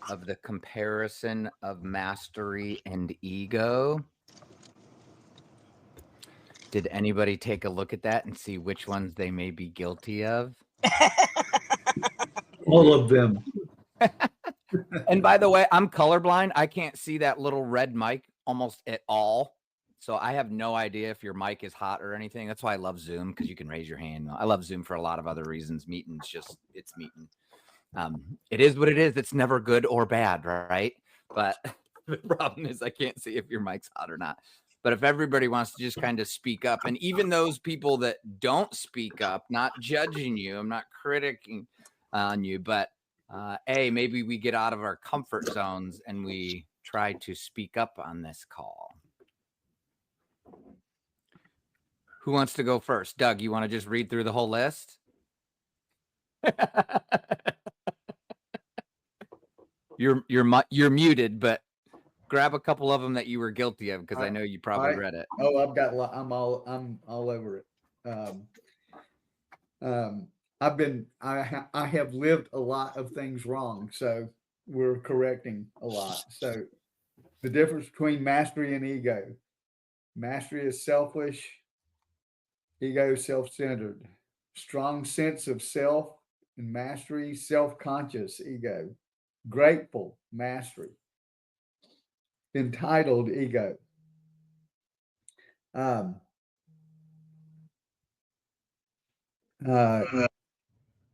of the comparison of mastery and ego. Did anybody take a look at that and see which ones they may be guilty of? All of them. And by the way, I'm colorblind. I can't see that little red mic almost at all. So I have no idea if your mic is hot or anything. That's why I love Zoom, because you can raise your hand. I love Zoom for a lot of other reasons. Meeting's just, it's meeting. It is what it is. It's never good or bad, right? But the problem is I can't see if your mic's hot or not. But if everybody wants to just kind of speak up, and even those people that don't speak up, not judging you, I'm not critiquing on you, but maybe we get out of our comfort zones and we try to speak up on this call. Who wants to go first? Doug, you want to just read through the whole list? You're muted, but grab a couple of them that you were guilty of, because I know you probably read it. Oh, I'm all over it. I have lived a lot of things wrong, so we're correcting a lot. So the difference between mastery and ego. Mastery is selfish, ego self-centered. Strong sense of self and mastery, self-conscious ego. Grateful mastery. Entitled ego.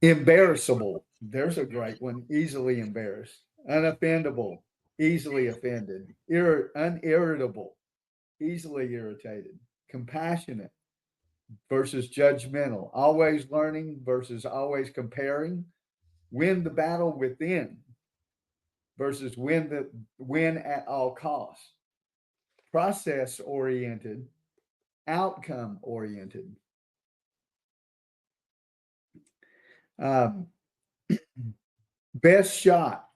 Embarrassable. There's a great one. Easily embarrassed. Unoffendable. Easily offended. Unirritable. Easily irritated. Compassionate versus judgmental. Always learning versus always comparing. Win the battle within versus win at all costs. Process oriented. Outcome oriented. Best shot,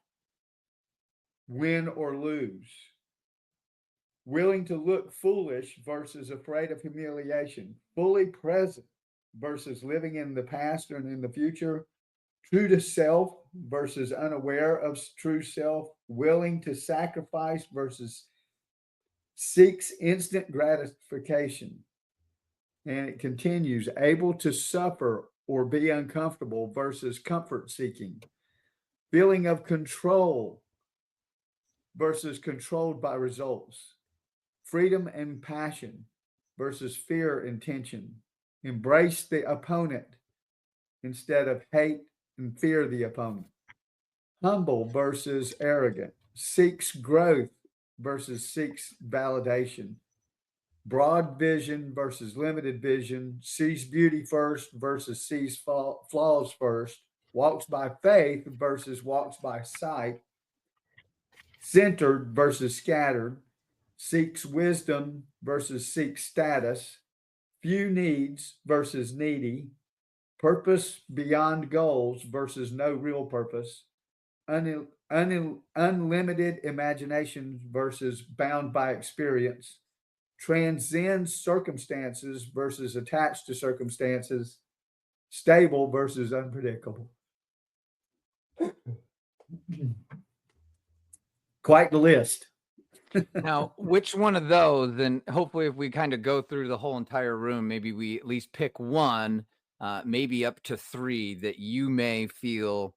win or lose. Willing to look foolish versus afraid of humiliation. Fully present versus living in the past and in the future. True to self versus unaware of true self. Willing to sacrifice versus seeks instant gratification. And it continues, able to suffer or be uncomfortable versus comfort seeking. Feeling of control versus controlled by results. Freedom and passion versus fear and tension. Embrace the opponent instead of hate and fear the opponent. Humble versus arrogant. Seeks growth versus seeks validation. Broad vision versus limited vision. Sees beauty first versus sees flaws first. Walks by faith versus walks by sight. Centered versus scattered. Seeks wisdom versus seeks status. Few needs versus needy. Purpose beyond goals versus no real purpose. Unlimited imagination versus bound by experience. Transcends circumstances versus attached to circumstances. Stable versus unpredictable. Quite the list. Now, which one of those, then hopefully if we kind of go through the whole entire room, maybe we at least pick one, maybe up to three that you may feel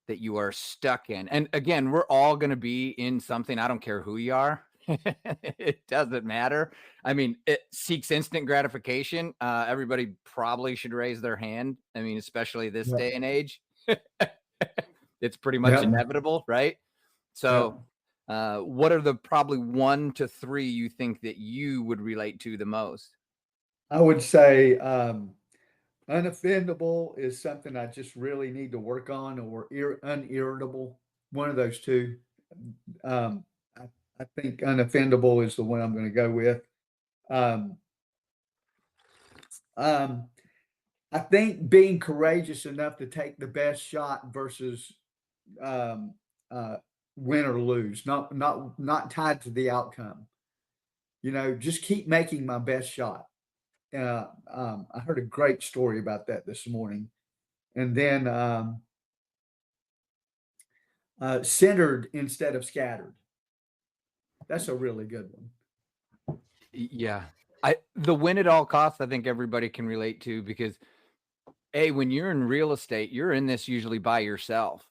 that you are stuck in. And again, we're all going to be in something. I don't care who you are. It doesn't matter. I mean, it seeks instant gratification. Everybody probably should raise their hand. I mean, especially this day and age, it's pretty much inevitable, right? So what are the probably 1 to 3 you think that you would relate to the most? I would say unoffendable is something I just really need to work on, or unirritable. One of those two. I think unoffendable is the one I'm going to go with. I think being courageous enough to take the best shot versus win or lose, not tied to the outcome. You know, just keep making my best shot. I heard a great story about that this morning, and then Centered instead of scattered. That's a really good one. Yeah. The win at all costs, I think everybody can relate to, because when you're in real estate, you're in this usually by yourself.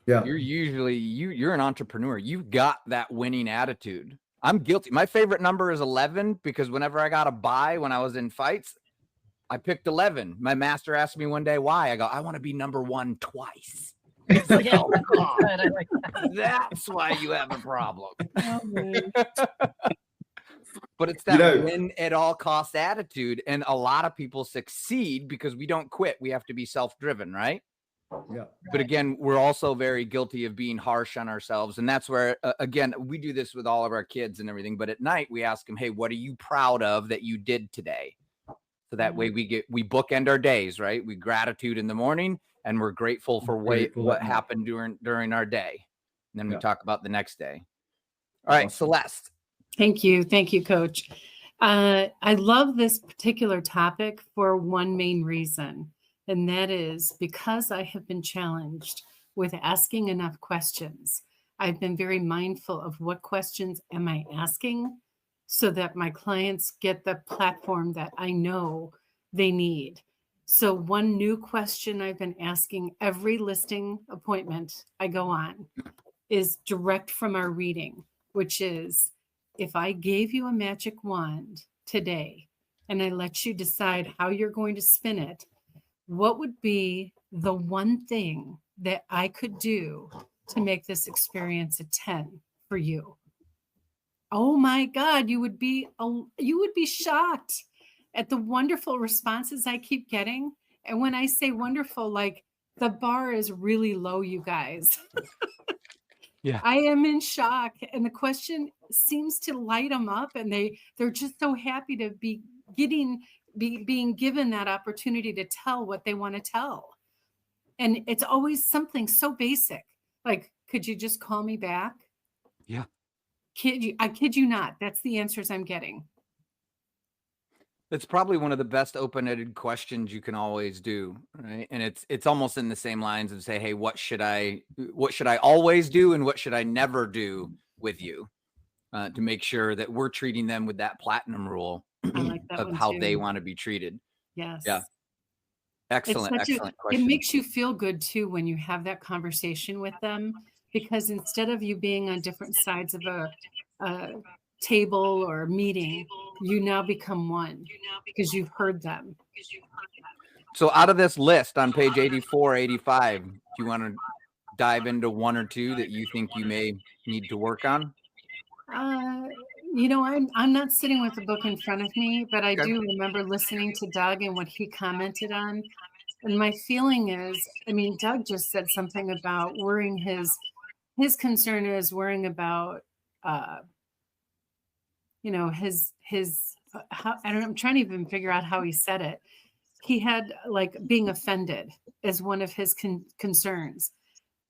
Yeah. You're usually you're an entrepreneur. You've got that winning attitude. I'm guilty. My favorite number is 11 because whenever I got a buy when I was in fights, I picked 11. My master asked me one day why. I go, I want to be number one twice. He's like, Yeah, oh, good. I like that. that's why you have a problem. Oh, man. But it's You that know- win at all cost attitude. And a lot of people succeed because we don't quit. We have to be self-driven, right? Yeah. But again, we're also very guilty of being harsh on ourselves. And that's where, again, we do this with all of our kids and everything. But at night, we ask them, hey, what are you proud of that you did today? So that way we bookend our days, right? We gratitude in the morning and we're grateful for what happened during our day. And then we talk about the next day. All right, Awesome. Celeste. Thank you. Thank you, Coach. I love this particular topic for one main reason, and that is because I have been challenged with asking enough questions. I've been very mindful of what questions am I asking so that my clients get the platform that I know they need. So one new question I've been asking every listing appointment I go on is direct from our reading, which is, if I gave you a magic wand today and I let you decide how you're going to spin it, what would be the one thing that I could do to make this experience a 10 for you? Oh my God, you would be shocked at the wonderful responses I keep getting. And when I say wonderful, like the bar is really low, you guys. Yeah. I am in shock, and the question seems to light them up, and they're just so happy to be being given that opportunity to tell what they want to tell. And it's always something so basic, like, could you just call me back? Yeah. I kid you not. That's the answers I'm getting. It's probably one of the best open-ended questions you can always do, right? And it's almost in the same lines of say, hey, what should I always do and what should I never do with you, to make sure that we're treating them with that platinum rule I like that of one how too. they want to be treated. Yes. Yeah. Excellent It question. makes you feel good too when you have that conversation with them, because instead of you being on different sides of a table or a meeting, you now become one because you've heard them. So out of this list on page 84, 85, do you want to dive into one or two that you think you may need to work on? I'm not sitting with the book in front of me, but I Okay. do remember listening to Doug and what he commented on. And my feeling is, Doug just said something about worrying his concern is worrying about, how, I don't know, I'm trying to even figure out how he said it. He had like being offended as one of his concerns.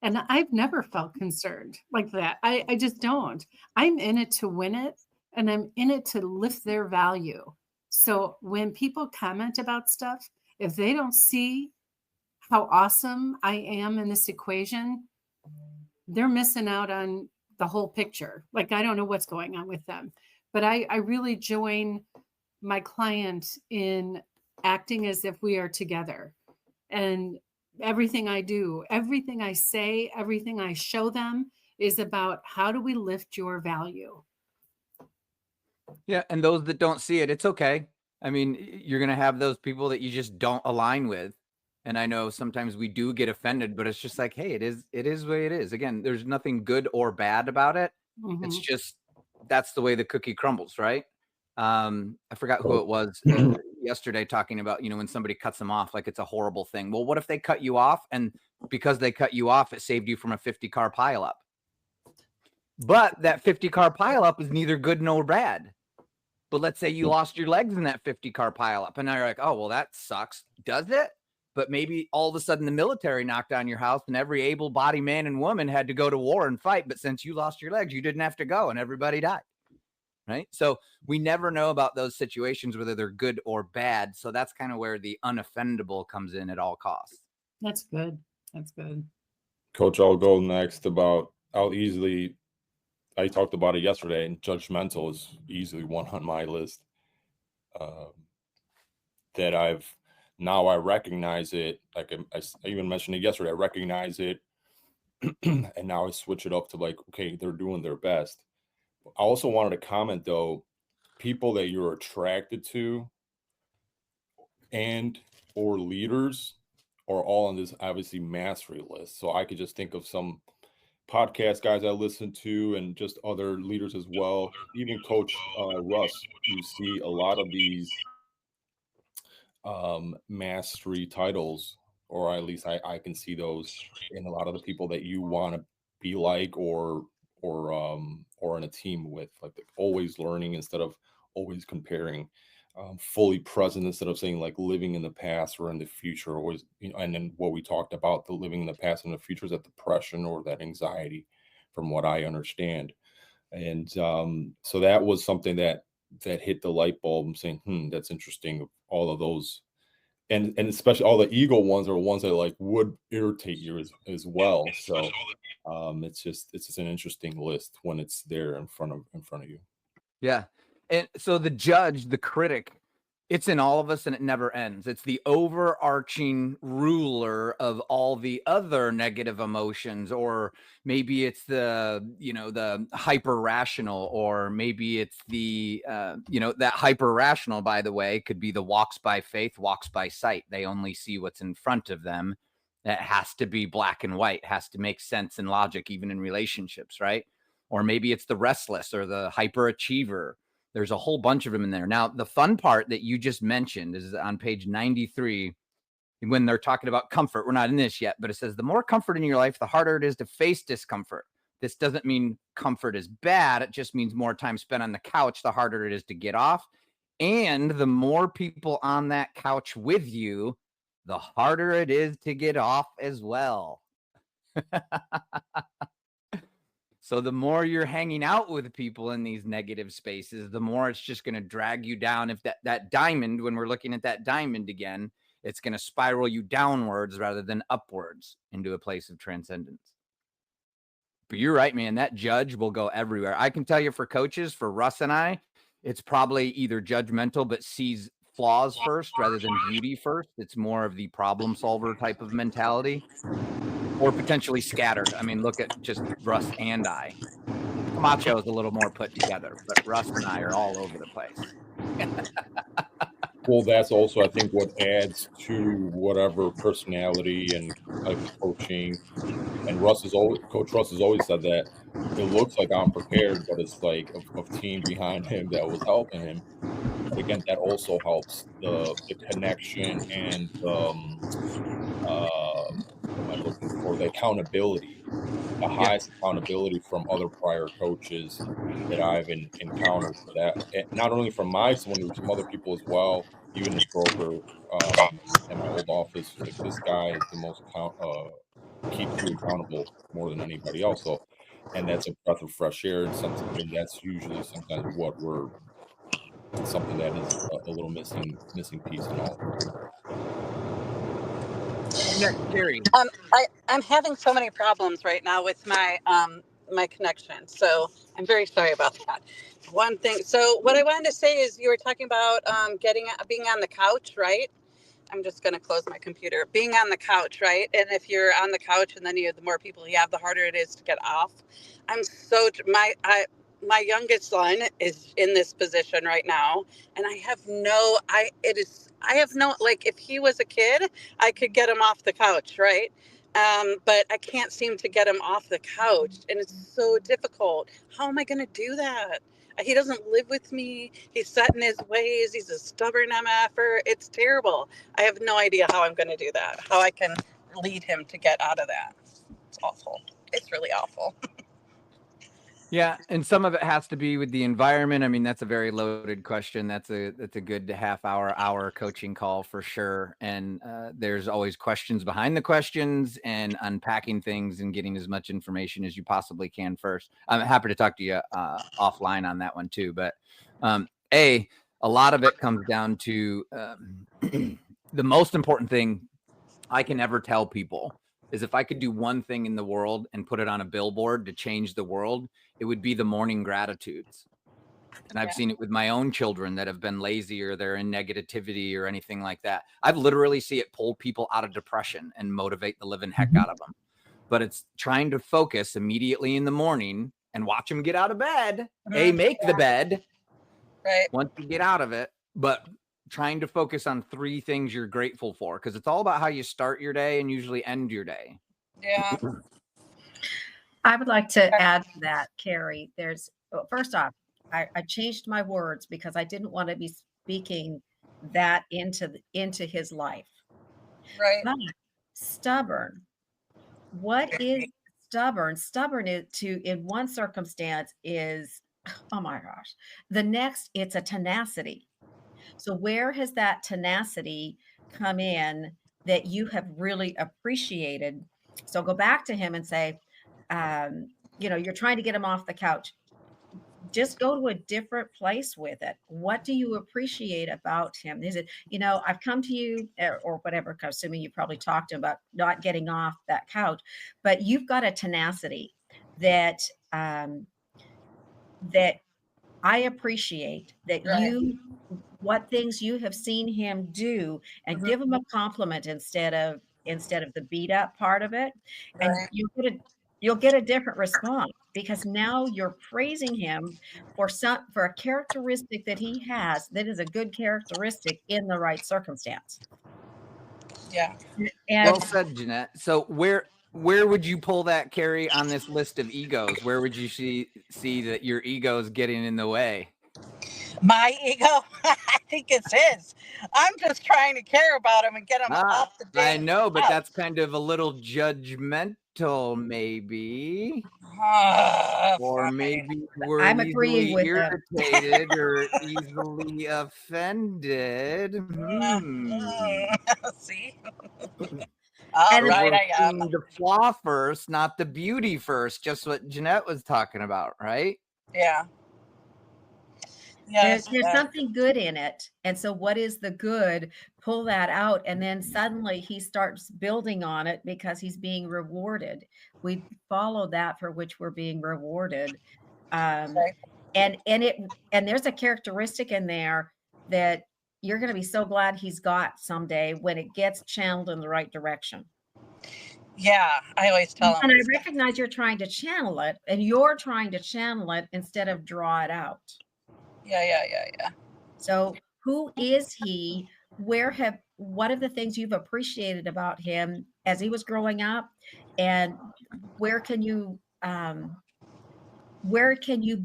And I've never felt concerned like that. I just don't. I'm in it to win it, and I'm in it to lift their value. So when people comment about stuff, if they don't see how awesome I am in this equation, they're missing out on the whole picture. Like, I don't know what's going on with them. But I really join my client in acting as if we are together. And everything I do, everything I say, everything I show them is about how do we lift your value? Yeah. And those that don't see it, it's okay. I mean, you're going to have those people that you just don't align with. And I know sometimes we do get offended, but it's just like, hey, it is what it is. Again, there's nothing good or bad about it. Mhm. It's just, that's the way the cookie crumbles, right? I forgot who it was yesterday talking about, when somebody cuts them off, like it's a horrible thing. Well, what if they cut you off? And because they cut you off, it saved you from a 50-car pileup. But that 50-car pileup is neither good nor bad. But let's say you lost your legs in that 50-car pileup, and now you're like, oh, well, that sucks. Does it? But maybe all of a sudden the military knocked on your house and every able-bodied man and woman had to go to war and fight. But since you lost your legs, you didn't have to go and everybody died. Right. So we never know about those situations, whether they're good or bad. So that's kind of where the unoffendable comes in at all costs. That's good. That's good. Coach, I'll go next. I talked about it yesterday, and judgmental is easily one on my list. That I recognize it. Like I even mentioned it yesterday. I recognize it, and now I switch it up to like, okay, they're doing their best. I also wanted to comment though, people that you're attracted to and or leaders are all on this obviously mastery list. So I could just think of some podcast guys I listen to and just other leaders as well. Even Coach Russ, you see a lot of these mastery titles, or at least I can see those in a lot of the people that you want to be like or in a team with, like always learning instead of always comparing, fully present instead of saying like living in the past or in the future, always, and then what we talked about, the living in the past and the future, is that depression or that anxiety, from what I understand. And so that was something that hit the light bulb. I'm saying, that's interesting. All of those, and especially all the ego ones are ones that like would irritate you as well. So it's just an interesting list when it's there in front of you. Yeah. And so the judge, the critic, it's in all of us and it never ends. It's the overarching ruler of all the other negative emotions, or maybe it's the hyper rational, or maybe it's that hyper rational, by the way, could be the walks by faith, walks by sight. They only see what's in front of them. That has to be black and white, has to make sense and logic, even in relationships, right? Or maybe it's the restless or the hyperachiever. There's a whole bunch of them in there. Now, the fun part that you just mentioned is on page 93, when they're talking about comfort. We're not in this yet, but it says the more comfort in your life, the harder it is to face discomfort. This doesn't mean comfort is bad. It just means more time spent on the couch, the harder it is to get off. And the more people on that couch with you, the harder it is to get off as well. So the more you're hanging out with people in these negative spaces, the more it's just going to drag you down. If that diamond, when we're looking at that diamond again, it's going to spiral you downwards rather than upwards into a place of transcendence. But you're right, man. That judge will go everywhere. I can tell you, for coaches, for Russ and I, it's probably either judgmental but sees flaws first rather than beauty first. It's more of the problem solver type of mentality, or potentially scattered. I mean, look at just Russ and I. Camacho is a little more put together, but Russ and I are all over the place. Well, that's also, I think, what adds to whatever personality and type of coaching. And Coach Russ has always said that it looks like I'm prepared, but it's like of team behind him that was helping him. But again, that also helps the connection and what am I looking for? The accountability, the highest accountability from other prior coaches that I've encountered. That not only from someone, from other people as well. Even the broker in my old office was like, this guy is the most keeps you accountable more than anybody else. So, and that's a breath of fresh air, and that's usually sometimes something that is a little missing piece in all. Gary. I'm having so many problems right now with my my connection, so I'm very sorry about that. One thing, so what I wanted to say is, you were talking about being on the couch, right? I'm just going to close my computer. Being on the couch, right? And if you're on the couch and then the more people you have, the harder it is to get off. My youngest son is in this position right now, and I have no, like, if he was a kid, I could get him off the couch, right? But I can't seem to get him off the couch, and it's so difficult. How am I going to do that? He doesn't live with me. He's set in his ways. He's a stubborn MFer. It's terrible. I have no idea how I'm going to do that, how I can lead him to get out of that. It's awful. It's really awful. Yeah, and some of it has to be with the environment. I mean, that's a very loaded question. That's a good hour coaching call for sure. And there's always questions behind the questions, and unpacking things and getting as much information as you possibly can first. I'm happy to talk to you offline on that one too. But a lot of it comes down to the most important thing I can ever tell people is if I could do one thing in the world and put it on a billboard to change the world, it would be the morning gratitudes. And I've seen it with my own children that have been lazy or they're in negativity or anything like that. I've literally see it pull people out of depression and motivate the living heck out of them. But it's trying to focus immediately in the morning and watch them get out of bed. Make the bed Right. once you get out of it, but trying to focus on 3 things you're grateful for, because it's all about how you start your day and usually end your day. Yeah. I would like to add to that, Carrie. First off, I changed my words because I didn't want to be speaking that into his life. Right. But stubborn. What is stubborn? Stubborn in one circumstance is, oh my gosh. The next, it's a tenacity. So where has that tenacity come in that you have really appreciated? So go back to him and say, you're trying to get him off the couch. Just go to a different place with it. What do you appreciate about him? Is it, I've come to you or whatever, assuming you probably talked to him about not getting off that couch, but you've got a tenacity that, that I appreciate that what things you have seen him do, and give him a compliment instead of the beat up part of it. And you'll get a different response because now you're praising him for a characteristic that he has that is a good characteristic in the right circumstance. Yeah. And Well said, Jeanette. So where would you pull that, Carrie, on this list of egos? Where would you see that your ego is getting in the way? My ego, I think it's his. I'm just trying to care about him and get him off the day. I know, but that's kind of a little judgmental, maybe. Or maybe we're I'm agreeing easily with irritated or easily offended. See? All right, I am. The flaw first, not the beauty first. Just what Jeanette was talking about, right? Yeah. There's something good in it. And so what is the good? Pull that out. And then suddenly he starts building on it because he's being rewarded. We follow that for which we're being rewarded. And there's a characteristic in there that you're going to be so glad he's got someday when it gets channeled in the right direction. Yeah, I always tell him. And I recognize you're trying to channel it, and you're trying to channel it instead of draw it out. Yeah. So who is he? What are the things you've appreciated about him as he was growing up? And where can you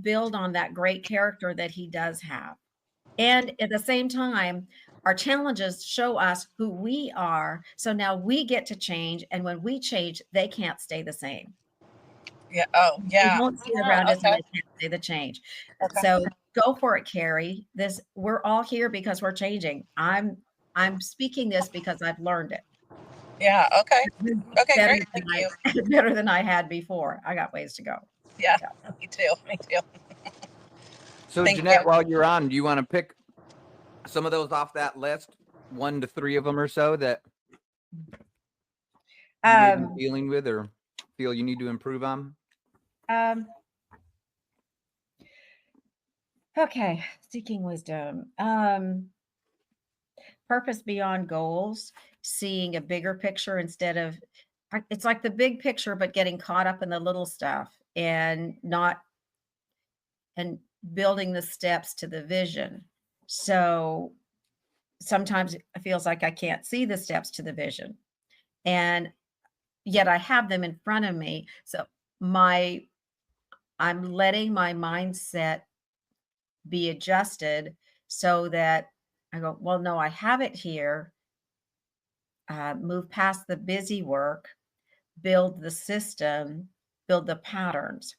build on that great character that he does have? And at the same time, our challenges show us who we are. So now we get to change. And when we change, they can't stay the same. Yeah. Oh, yeah. They won't see around us and they can't stay the change. Okay. So go for it, Carrie. We're all here because we're changing. I'm speaking this because I've learned it. Yeah. Okay. Okay. Great. Thank you. Better than I had before. I got ways to go. Yeah. Me too. So Jeanette, while you're on, do you want to pick some of those off that list, 1 to 3 of them or so that you're dealing with or feel you need to improve on? Okay, seeking wisdom. Purpose beyond goals, seeing a bigger picture instead of, it's like the big picture, but getting caught up in the little stuff and building the steps to the vision. So sometimes it feels like I can't see the steps to the vision, and yet I have them in front of me. So I'm letting my mindset be adjusted so that I go, well, no, I have it here. Move past the busy work, build the system, build the patterns.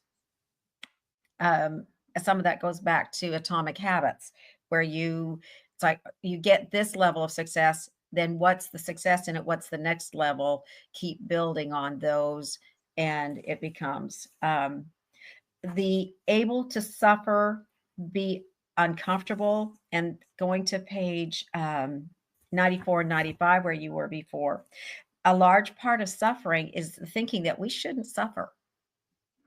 Some of that goes back to Atomic Habits, where it's like you get this level of success, then what's the success in it? What's the next level? Keep building on those, and it becomes the able to suffer, be uncomfortable, and going to page 94 and 95 where you were before. a large part of suffering is thinking that we shouldn't suffer.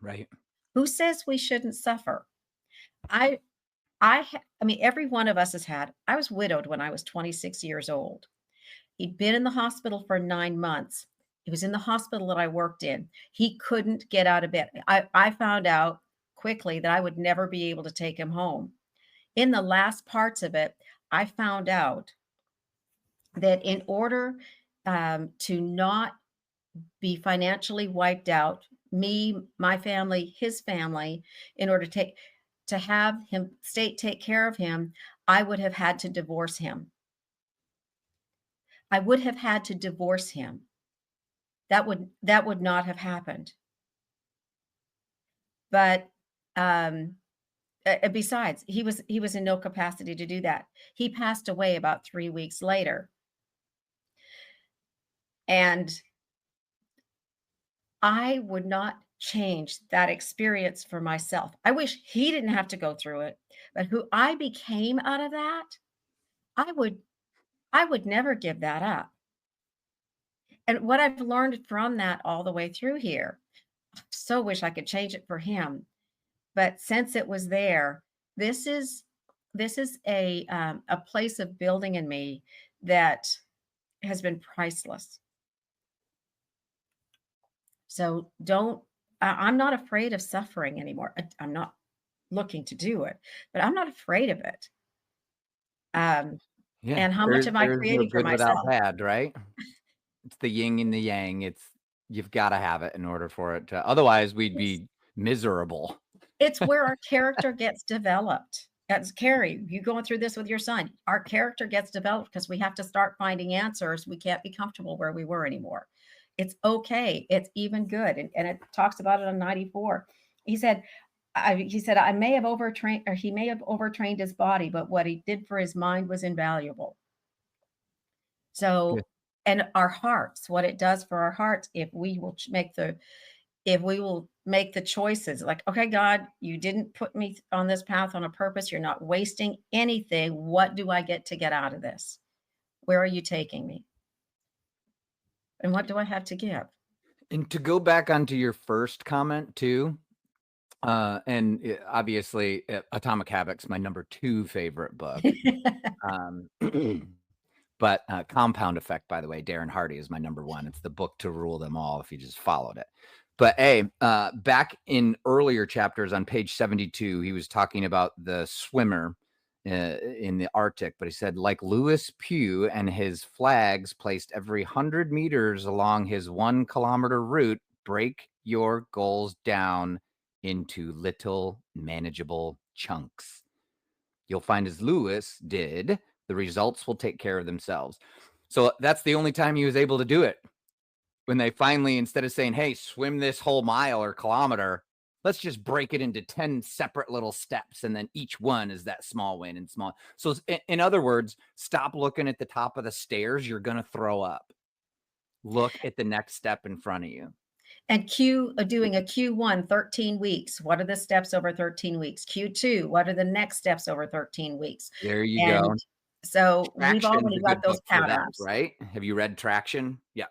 Right. Who says we shouldn't suffer? I I mean, every one of us has had. I was widowed when I was 26 years old. He'd been in the hospital for 9 months. He was in the hospital that I worked in. He couldn't get out of bed. I found out quickly that I would never be able to take him home. In the last parts of it, I found out that in order to not be financially wiped out, me, my family, his family, in order to have him state take care of him, I would have had to divorce him. I would have had to divorce him. That would not have happened. But besides, he was in no capacity to do that. He passed away about 3 weeks later. And I would not change that experience for myself. I wish he didn't have to go through it, but who I became out of that, I would never give that up. And what I've learned from that all the way through here, I so wish I could change it for him. But since it was there, this is a place of building in me that has been priceless. So I'm not afraid of suffering anymore. I'm not looking to do it, but I'm not afraid of it. Yeah. And how much am I There's no creating for good without myself? bad, right? It's the yin and the yang. You've got to have it in order for it to, otherwise we'd It's be miserable. it's where our character gets developed. As Carrie, you going through this with your son. Our character gets developed because we have to start finding answers. We can't be comfortable where we were anymore. It's okay. It's even good. And it talks about it on 94. He said, I may have overtrained, or he may have overtrained his body, but what he did for his mind was invaluable. Yeah. So, and our hearts, what it does for our hearts, if we will make the choices like, okay, God, you didn't put me on this path on a purpose. You're not wasting anything. What do I get to get out of this? Where are you taking me? And what do I have to give? And to go back onto your first comment too, obviously Atomic Habits, my number 2 favorite book. But Compound Effect, by the way, Darren Hardy is my number 1. It's the book to rule them all if you just followed it. But back in earlier chapters on page 72, he was talking about the swimmer in the Arctic, but he said, like Louis Pugh and his flags placed every 100 meters along his 1 kilometer route, break your goals down into little manageable chunks. You'll find, as Lewis did, the results will take care of themselves. So that's the only time he was able to do it. When they finally, instead of saying, hey, swim this whole mile or kilometer, let's just break it into 10 separate little steps. And then each one is that small win and small. So in other words, stop looking at the top of the stairs. You're going to throw up. Look at the next step in front of you. And doing a Q1, 13 weeks. What are the steps over 13 weeks? Q2, what are the next steps over 13 weeks? There you And go. so we've Traction's already a got good those book for that, patterns. right? Have you read Traction? Yeah.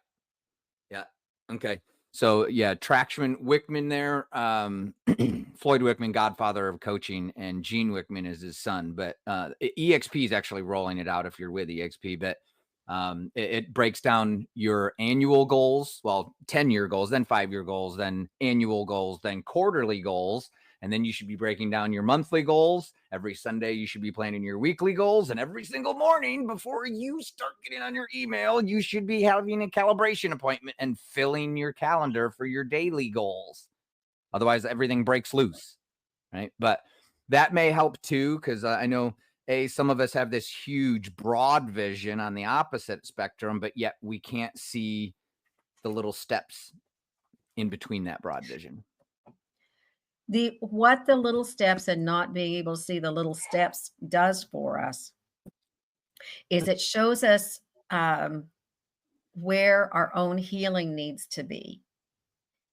Yeah. Okay. So yeah, Traction Wickman there, Floyd Wickman, godfather of coaching, and Gene Wickman is his son. But EXP is actually rolling it out if you're with EXP. But it breaks down your annual goals, well, 10-year goals, then 5-year goals, then annual goals, then quarterly goals. And then you should be breaking down your monthly goals. Every Sunday, you should be planning your weekly goals. And every single morning before you start getting on your email, you should be having a calibration appointment and filling your calendar for your daily goals. Otherwise, everything breaks loose, right? But that may help too, because I know, some of us have this huge broad vision on the opposite spectrum, but yet we can't see the little steps in between that broad vision. What the little steps and not being able to see the little steps does for us is it shows us where our own healing needs to be.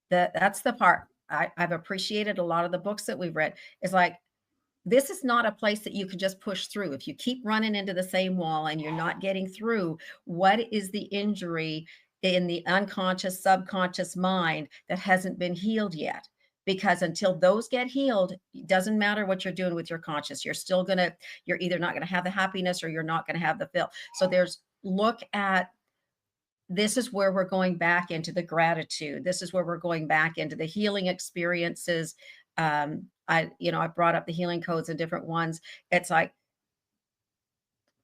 That's the part I've appreciated a lot of the books that we've read. It's like, this is not a place that you can just push through. If you keep running into the same wall and you're not getting through, what is the injury in the unconscious, subconscious mind that hasn't been healed yet. Because until those get healed, it doesn't matter what you're doing with your conscious. You're either not going to have the happiness or you're not going to have the feel. So this is where we're going back into the gratitude. This is where we're going back into the healing experiences. I brought up the healing codes and different ones. It's like,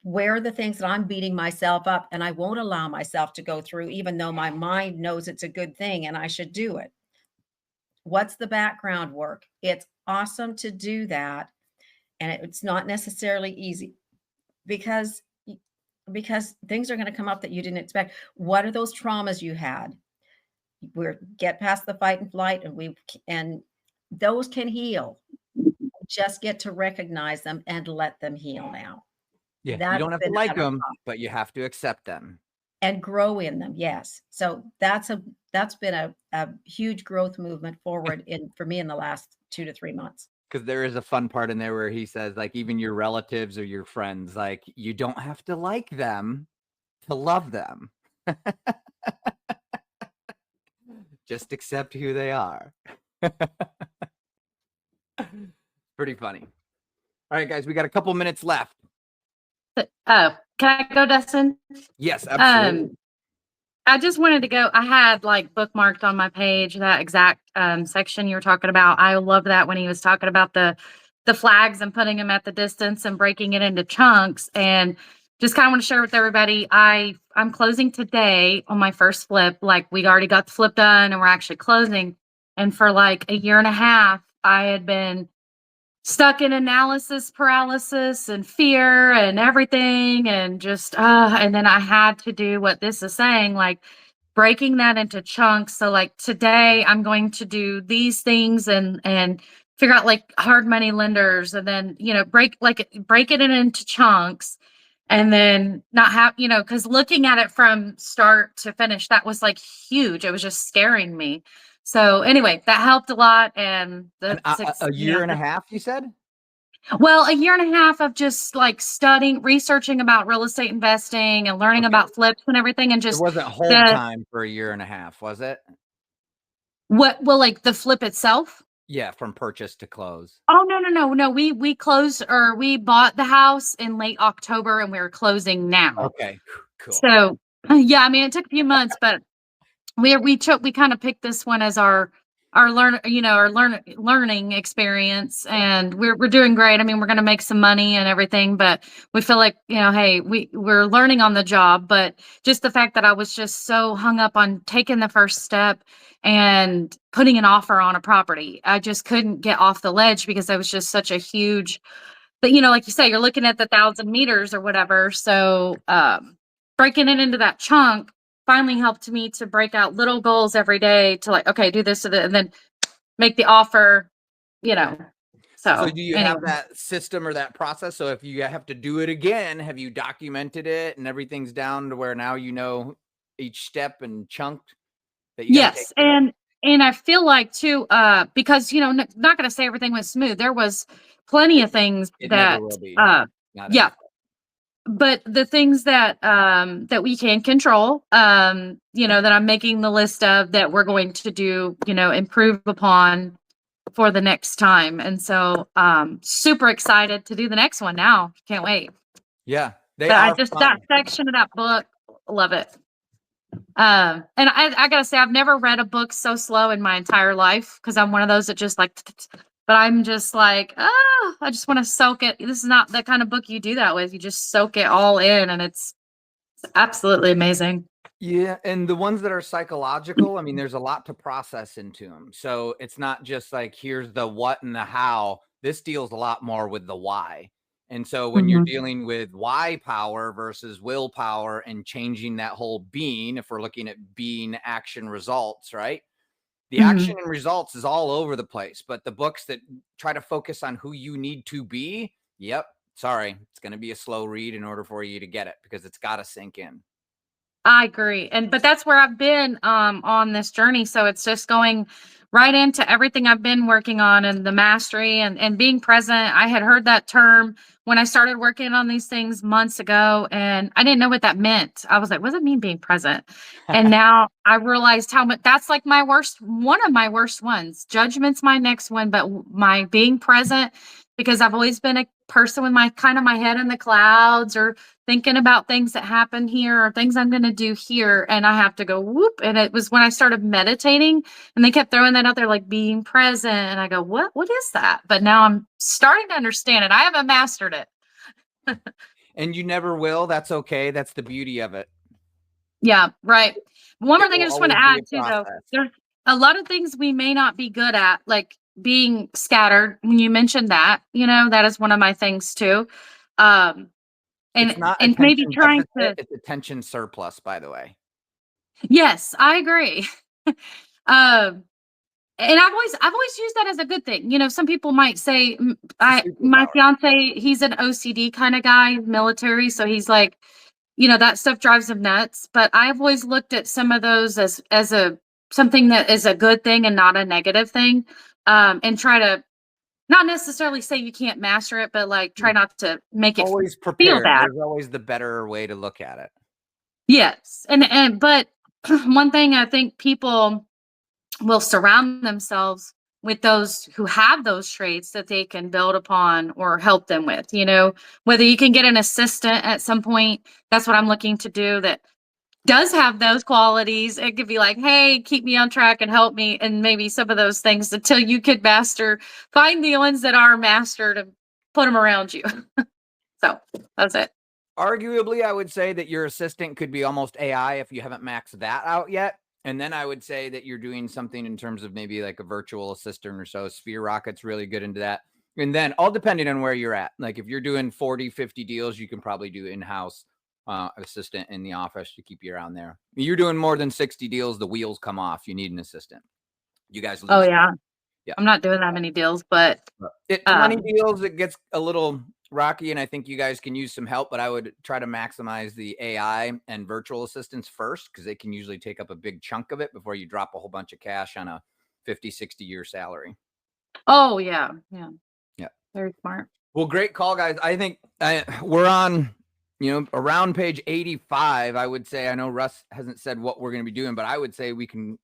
where are the things that I'm beating myself up and I won't allow myself to go through, even though my mind knows it's a good thing and I should do it? What's the background work? It's awesome to do that. And it's not necessarily easy because things are going to come up that you didn't expect. What are those traumas you had? We're get past the fight and flight, and those can heal. Just get to recognize them and let them heal now. Yeah, you don't have to like them, but you have to accept them and grow in them. Yes. So that's been a huge growth movement forward for me in the last 2 to 3 months. Because there is a fun part in there where he says, like, even your relatives or your friends, like, you don't have to like them to love them. Just accept who they are. Pretty funny. All right, guys, we got a couple minutes left. Can I go, Dustin? Yes, absolutely. I just wanted to go. I had like bookmarked on my page that exact section you were talking about. I love that when he was talking about the flags and putting them at the distance and breaking it into chunks. And just kind of want to share with everybody. I'm closing today on my first flip. Like, we already got the flip done and we're actually closing. And for like a year and a half, I had been stuck in analysis paralysis and fear and everything, and just and then I had to do what this is saying, like breaking that into chunks. So like today I'm going to do these things and figure out like hard money lenders, and then break it into chunks, and then not have because looking at it from start to finish, that was like huge. It was just scaring me. So anyway, that helped a lot. And a year and a half, you said? Well, a year and a half of just like studying, researching about real estate investing and learning about flips and everything. And just it wasn't hold time for a year and a half, was it? What? Well, like the flip itself? Yeah, from purchase to close. Oh, no. We closed, or we bought the house in late October and we're closing now. Okay, cool. So yeah, I mean, it took a few months, but we kind of picked this one as our learning experience, and we're doing great. I mean, we're going to make some money and everything, but we feel like, hey, we're learning on the job. But just the fact that I was just so hung up on taking the first step and putting an offer on a property, I just couldn't get off the ledge because there was just such a huge, but like you say, you're looking at the 1,000 meters or whatever. So breaking it into that chunk finally helped me to break out little goals every day to like, okay, do this and then make the offer, So do you have that system or that process? So if you have to do it again, have you documented it and everything's down to where now each step and chunk that you yes. And I feel like too, because not going to say everything was smooth. There was plenty of things that yeah. But the things that we can control, that I'm making the list of that we're going to do, improve upon for the next time. And so super excited to do the next one now. Can't wait. Yeah. That section of that book, love it. And I gotta say, I've never read a book so slow in my entire life, because I'm one of those that just like, but I'm just like, I just want to soak it. This is not the kind of book you do that with. You just soak it all in, and it's absolutely amazing. Yeah. And the ones that are psychological, I mean, there's a lot to process into them. So it's not just like, here's the what and the how. This deals a lot more with the why. And so when you're dealing with why power versus willpower and changing that whole being, if we're looking at being, action, results, right? The action and results is all over the place, but the books that try to focus on who you need to be, sorry, it's going to be a slow read in order for you to get it, because it's got to sink in. I agree. But that's where I've been on this journey. So it's just going right into everything I've been working on and the mastery and being present. I had heard that term when I started working on these things months ago, and I didn't know what that meant. I was like, what does it mean being present? And now I realized how much that's like one of my worst ones. Judgment's my next one, but my being present, because I've always been a person with my head in the clouds, or thinking about things that happen here or things I'm going to do here. And I have to go whoop. And it was when I started meditating, and they kept throwing that out there, like being present. And I go, what is that? But now I'm starting to understand it. I haven't mastered it. And you never will. That's okay. That's the beauty of it. Yeah, right. One more It thing I will just want to always add be a too, though. process. There's a lot of things we may not be good at, like being scattered. When you mentioned that, that is one of my things too. It's not And maybe attention trying deficit, to, it's attention surplus, by the way. yes, I agree. And I've always used that as a good thing. Some people might say, my superpower. fiance, he's an OCD kind of guy, military, so he's like, that stuff drives him nuts. But I've always looked at some of those as something that is a good thing and not a negative thing, and try to not necessarily say you can't master it, but like try not to make it Always feel prepared. bad. There's always the better way to look at it. Yes, but one thing I think people will surround themselves with those who have those traits that they can build upon or help them with, whether you can get an assistant at some point. That's what I'm looking to do, that does have those qualities. It could be like, hey, keep me on track and help me. And maybe some of those things until you could find the ones that are mastered and put them around you. So that's it. Arguably, I would say that your assistant could be almost AI if you haven't maxed that out yet. And then I would say that you're doing something in terms of maybe like a virtual assistant or so. Sphere Rocket's really good into that. And then all depending on where you're at. Like if you're doing 40, 50 deals, you can probably do in-house assistant in the office to keep you around there. You're doing more than 60 deals, the wheels come off. You need an assistant. You guys lose. Oh, yeah. Yeah. I'm not doing that many deals, but at 20 deals, it gets a little rocky, and I think you guys can use some help, but I would try to maximize the AI and virtual assistants first, because they can usually take up a big chunk of it before you drop a whole bunch of cash on a 50, 60-year salary. Oh, yeah. Yeah. Yeah. Very smart. Well, great call, guys. I think we're on, around page 85, I would say. I know Russ hasn't said what we're going to be doing, but I would say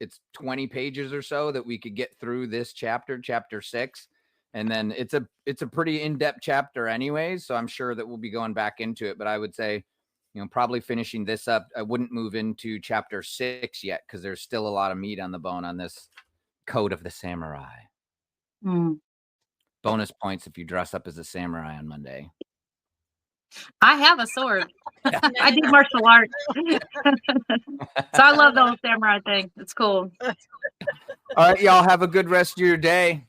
it's 20 pages or so that we could get through this chapter 6. And then it's a pretty in-depth chapter anyways, so I'm sure that we'll be going back into it. But I would say, probably finishing this up, I wouldn't move into chapter 6 yet, because there's still a lot of meat on the bone on this Code of the Samurai. Bonus points if you dress up as a samurai on Monday. I have a sword. I did martial arts. So I love the whole samurai thing. It's cool. All right, y'all have a good rest of your day.